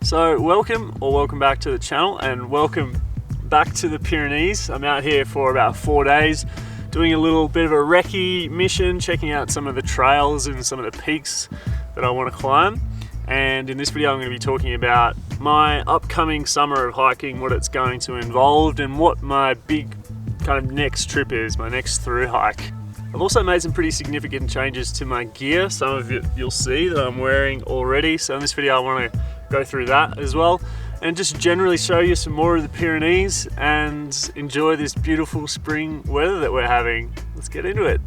So welcome back to the channel, and welcome back to the Pyrenees. I'm out here for about 4 days doing a little bit of a recce mission, checking out some of the trails and some of the peaks that I want to climb. And in this video I'm going to be talking about my upcoming summer of hiking, what it's going to involve, and what my big kind of next trip is, my next through hike. I've also made some pretty significant changes to my gear. Some of you'll see that I'm wearing already. So in this video I want to go through that as well, and just generally show you some more of the Pyrenees and enjoy this beautiful spring weather that we're having. Let's get into it.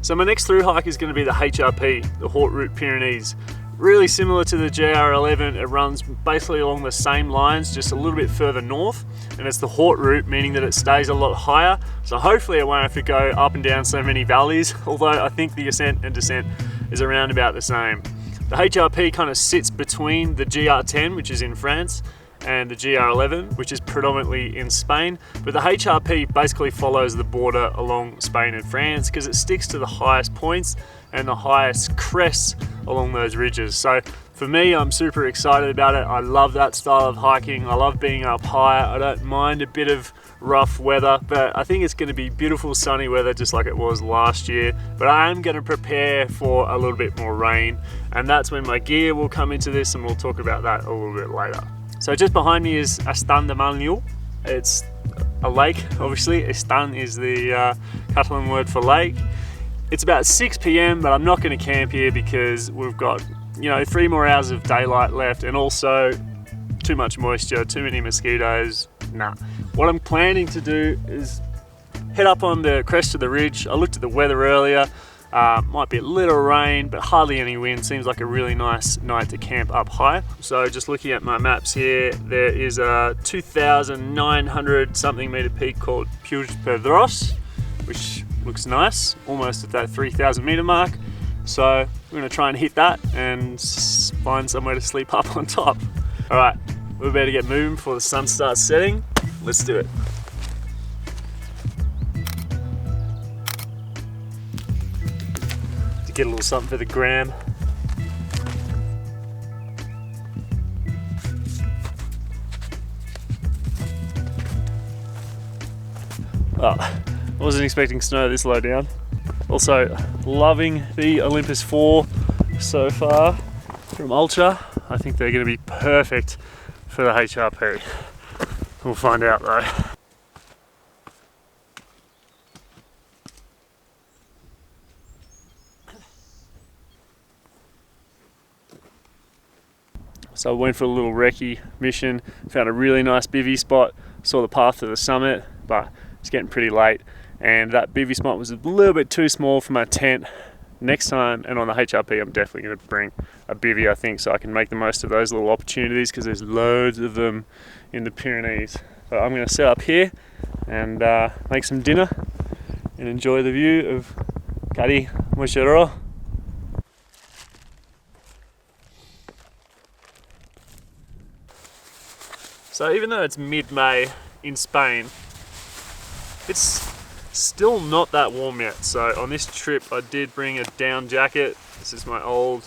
So my next through hike is going to be the HRP, the Haute Route Pyrenees. Really similar to the GR11, it runs basically along the same lines, just a little bit further north, and it's the Haute Route, meaning that it stays a lot higher. So hopefully I won't have to go up and down so many valleys, although I think the ascent and descent is around about the same. The HRP kind of sits between the GR10, which is in France, and the GR11, which is predominantly in Spain. But the HRP basically follows the border along Spain and France because it sticks to the highest points and the highest crests along those ridges. So for me, I'm super excited about it. I love that style of hiking. I love being up higher. I don't mind a bit of rough weather, but I think it's going to be beautiful sunny weather just like it was last year. But I am going to prepare for a little bit more rain, and that's when my gear will come into this, and we'll talk about that a little bit later. So just behind me is Estan de Malniu. It's a lake, obviously. Estan is the Catalan word for lake. It's about 6 p.m, but I'm not going to camp here because we've got 3 more hours of daylight left, and also too much moisture, too many mosquitoes. Nah. What I'm planning to do is head up on the crest of the ridge. I looked at the weather earlier. Might be a little rain, but hardly any wind. Seems like a really nice night to camp up high. So just looking at my maps here, there is a 2,900 something meter peak called Puig Pedros, which looks nice, almost at that 3,000 meter mark. So we're gonna try and hit that and find somewhere to sleep up on top. All right, we better get moving before the sun starts setting. Let's do it. To get a little something for the gram. Oh, I wasn't expecting snow this low down. Also, loving the Olympus 4 so far from Ultra. I think they're going to be perfect for the HRP. We'll find out though. So I went for a little recce mission, found a really nice bivvy spot, saw the path to the summit, but it's getting pretty late, and that bivvy spot was a little bit too small for my tent. Next time, and on the HRP, I'm definitely going to bring a bivvy, I think, so I can make the most of those little opportunities, because there's loads of them in the Pyrenees. So I'm going to set up here and make some dinner and enjoy the view of Cadi Mochero. So even though it's mid-May in Spain, it's still not that warm yet. So on this trip I did bring a down jacket. This is my old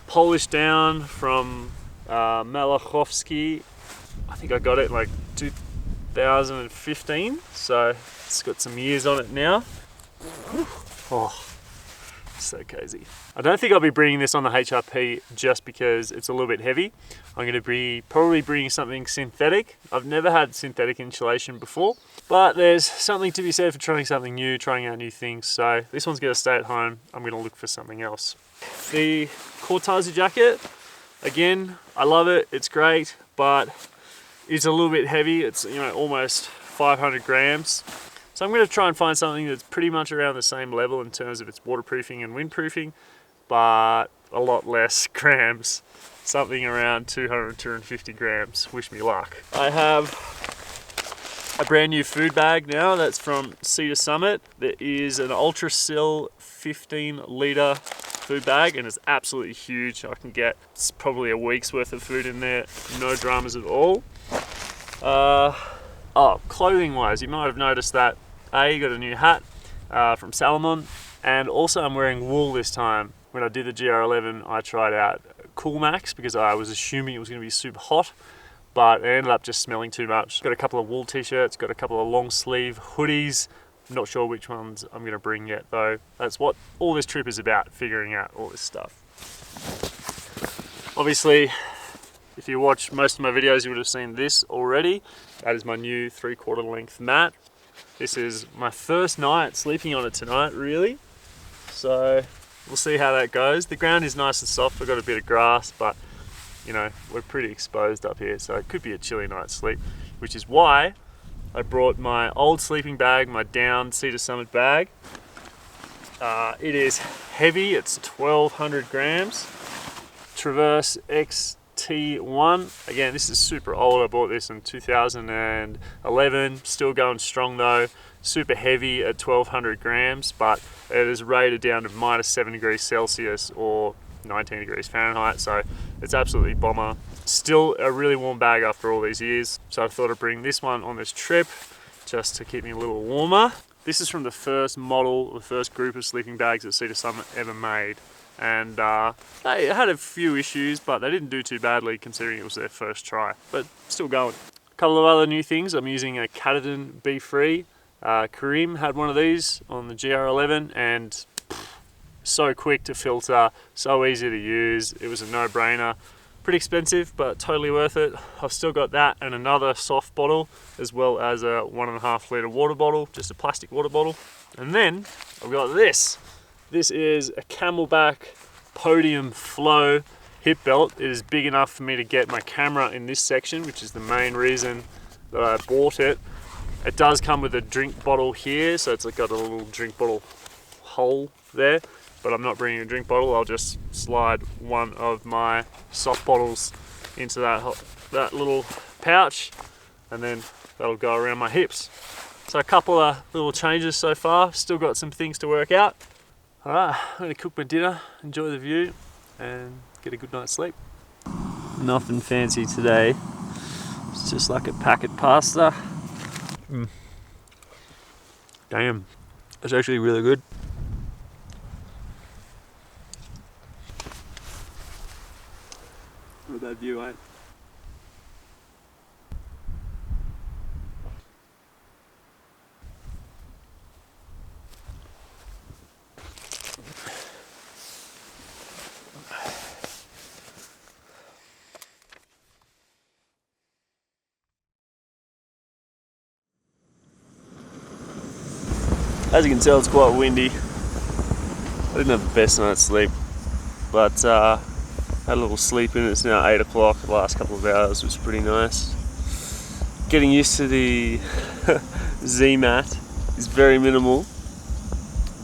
Polish down from Malachowski. I think I got it in like 2015, so it's got some years on it now. Oh, so cozy. I don't think I'll be bringing this on the HRP just because it's a little bit heavy. I'm going to be probably bringing something synthetic. I've never had synthetic insulation before, but there's something to be said for trying something new, trying out new things. So this one's going to stay at home. I'm going to look for something else. The Cortázar jacket, again, I love it. It's great, but it's a little bit heavy. It's almost 500 grams. So I'm going to try and find something that's pretty much around the same level in terms of its waterproofing and windproofing, but a lot less grams. Something around 200, 250 grams. Wish me luck. I have a brand new food bag now that's from Cedar Summit. There is an Ultrasil 15 litre food bag, and it's absolutely huge. I can get probably a week's worth of food in there, no dramas at all. Clothing wise, you might have noticed that I got a new hat from Salomon, and also I'm wearing wool this time. when I did the GR11, I tried out Cool Max because I was assuming it was going to be super hot, but it ended up just smelling too much. Got a couple of wool t-shirts, got a couple of long sleeve hoodies. I'm not sure which ones I'm going to bring yet though. That's what all this trip is about, figuring out all this stuff. Obviously, if you watch most of my videos, you would have seen this already. That is my new 3/4 length mat. This is my first night sleeping on it tonight, really. So we'll see how that goes. The ground is nice and soft. I've got a bit of grass, but you know, we're pretty exposed up here, so it could be a chilly night's sleep, which is why I brought my old sleeping bag, my down Cedar Summit bag. It is heavy, it's 1200 grams. Traverse XT1. Again, this is super old. I bought this in 2011. Still going strong though. Super heavy at 1200 grams, but it is rated down to -7 degrees Celsius or 19 degrees Fahrenheit, so it's absolutely bomber. Still a really warm bag after all these years, so I thought I'd bring this one on this trip just to keep me a little warmer. This is from the first model, the first group of sleeping bags that Cedar Summit ever made, and they had a few issues, but they didn't do too badly considering it was their first try, but still going. A couple of other new things. I'm using a Katadyn Be-Free. Karim had one of these on the GR11 and so quick to filter, so easy to use. It was a no-brainer. Pretty expensive, but totally worth it. I've still got that and another soft bottle, as well as a 1.5 litre water bottle, just a plastic water bottle. And then I've got this. This is a Camelback Podium Flow hip belt. It is big enough for me to get my camera in this section, which is the main reason that I bought it. It does come with a drink bottle here, so it's got a little drink bottle hole there, but I'm not bringing a drink bottle. I'll just slide one of my soft bottles into that little pouch, and then that'll go around my hips. So a couple of little changes so far. Still got some things to work out. All right, I'm gonna cook my dinner, enjoy the view, and get a good night's sleep. Nothing fancy today. It's just like a packet pasta. Damn, it's actually really good. What a bad view, eh? As you can tell, it's quite windy. I didn't have the best night's sleep, but had a little sleep in. It's now 8 o'clock. The last couple of hours was pretty nice. Getting used to the Z-mat is very minimal,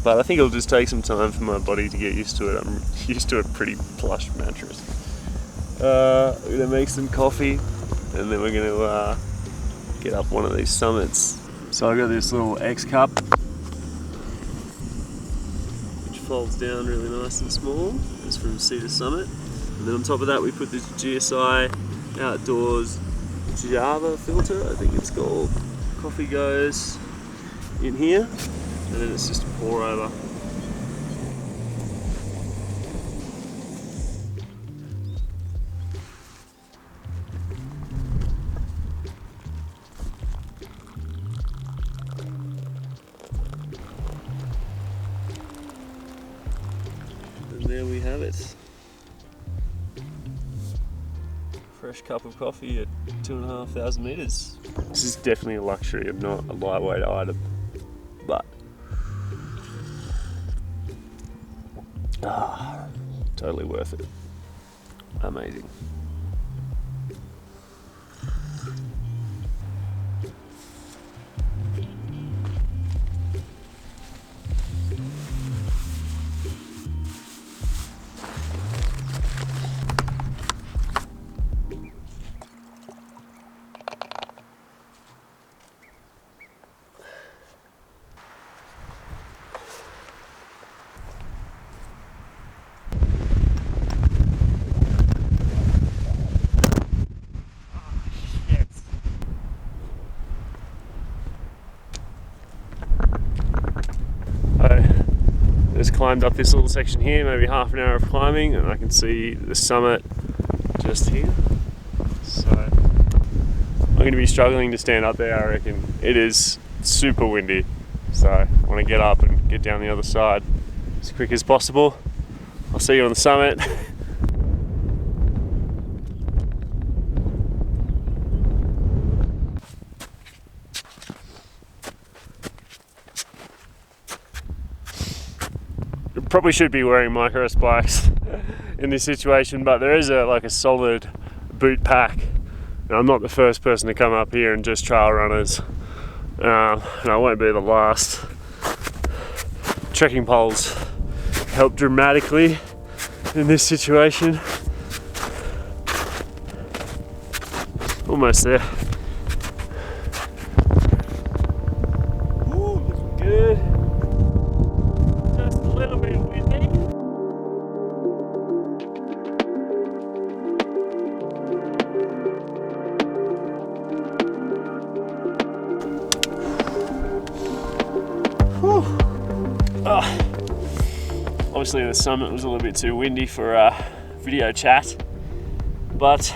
but I think it'll just take some time for my body to get used to it. I'm used to a pretty plush mattress. We're gonna make some coffee, and then we're gonna get up one of these summits. So I got this little X cup, folds down really nice and small. It's from Cedar Summit. And then on top of that we put this GSI Outdoors Java filter, I think it's called. Coffee goes in here, and then it's just a pour over. There we have it. Fresh cup of coffee at 2,500 meters. This is definitely a luxury and not a lightweight item, but totally worth it. Amazing. climbed up this little section here, maybe half an hour of climbing, and I can see the summit just here. So I'm going to be struggling to stand up there, I reckon. It is super windy, so I want to get up and get down the other side as quick as possible. I'll see you on the summit. Probably should be wearing micro spikes in this situation, but there is a solid boot pack. Now, I'm not the first person to come up here and just trail runners, and I won't be the last. Trekking poles help dramatically in this situation. Almost there. Ooh, looking good. Just a little bit windy. Obviously the summit was a little bit too windy for video chat, but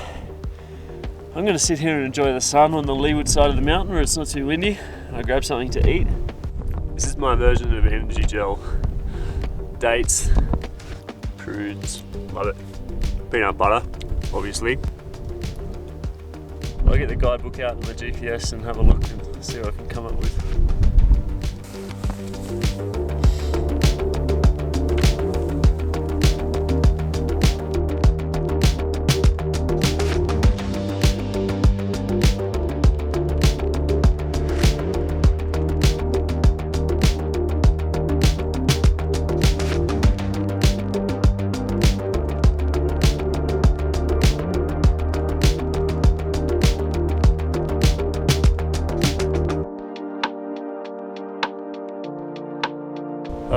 I'm going to sit here and enjoy the sun on the leeward side of the mountain where it's not too windy, and I'll grab something to eat. This is my version of energy gel. Dates, prunes, love it. Peanut butter, obviously. I'll get the guidebook out on the GPS and have a look and see what I can come up with.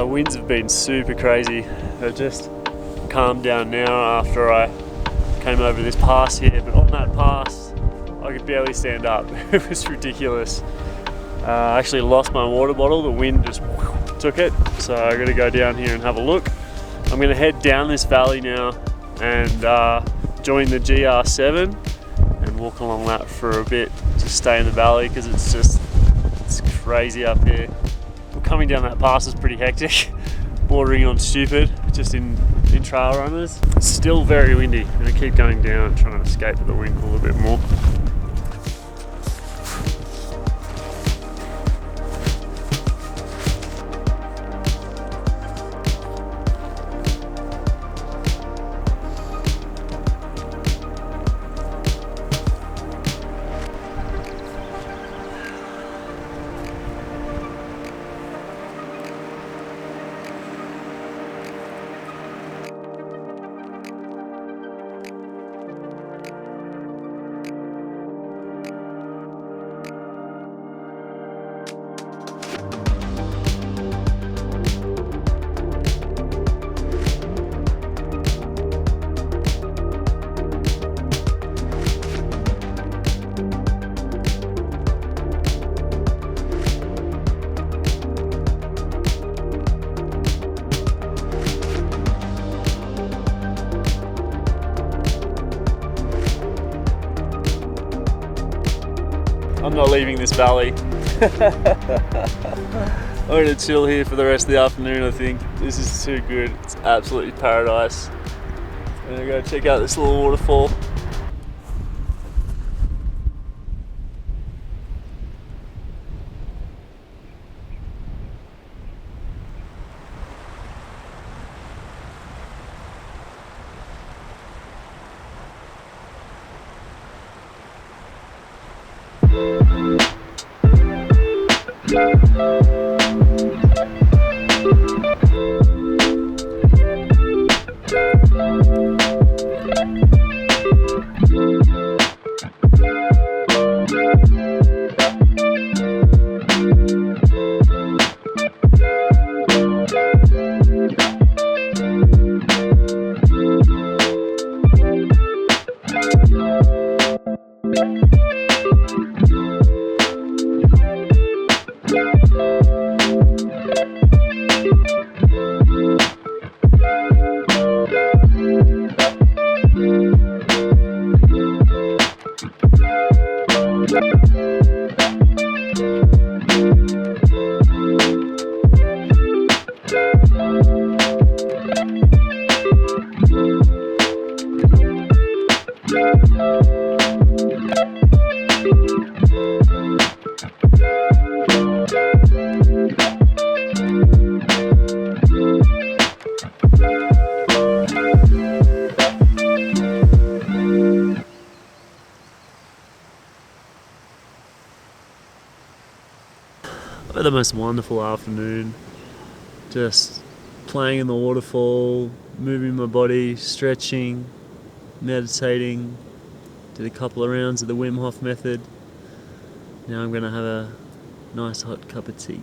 Winds have been super crazy. They've just calmed down now after I came over this pass here, but on that pass I could barely stand up. It was ridiculous. I actually lost my water bottle. The wind just took it, so I got to go down here and have a look. I'm going to head down this valley now and join the GR7 and walk along that for a bit, just stay in the valley because it's crazy up here. Coming down that pass is pretty hectic, bordering on stupid, just in trail runners. It's still very windy. I'm going to keep going down, trying to escape the wind a little bit more. I'm not leaving this valley. I'm going to chill here for the rest of the afternoon, I think. This is too good. It's absolutely paradise. I'm going to go check out this little waterfall. had the most wonderful afternoon. Just playing in the waterfall, moving my body, stretching, meditating. Did a couple of rounds of the Wim Hof method. Now I'm going to have a nice hot cup of tea.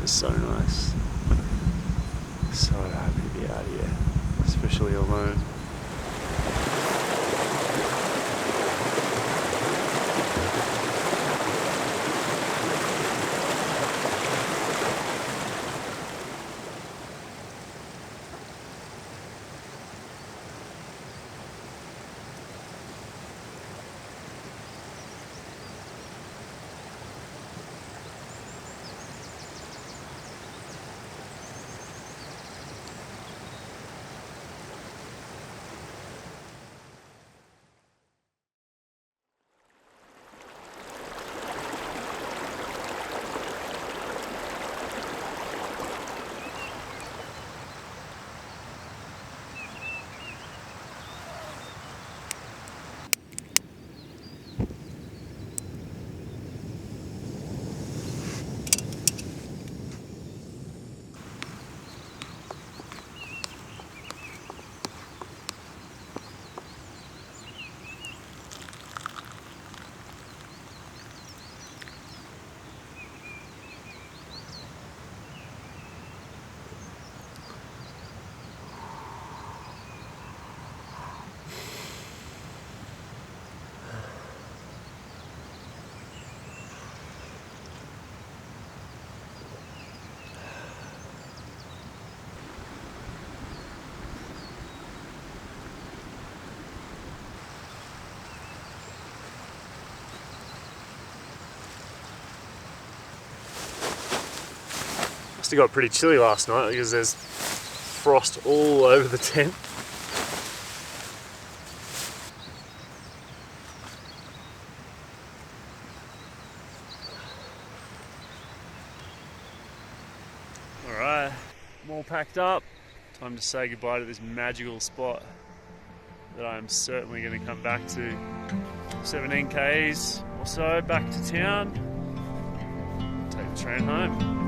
It's so nice. So happy to be out here, especially alone. Must have got pretty chilly last night because there's frost all over the tent. Alright, I'm all packed up. Time to say goodbye to this magical spot that I'm certainly going to come back to. 17 k's or so back to town. Take the train home.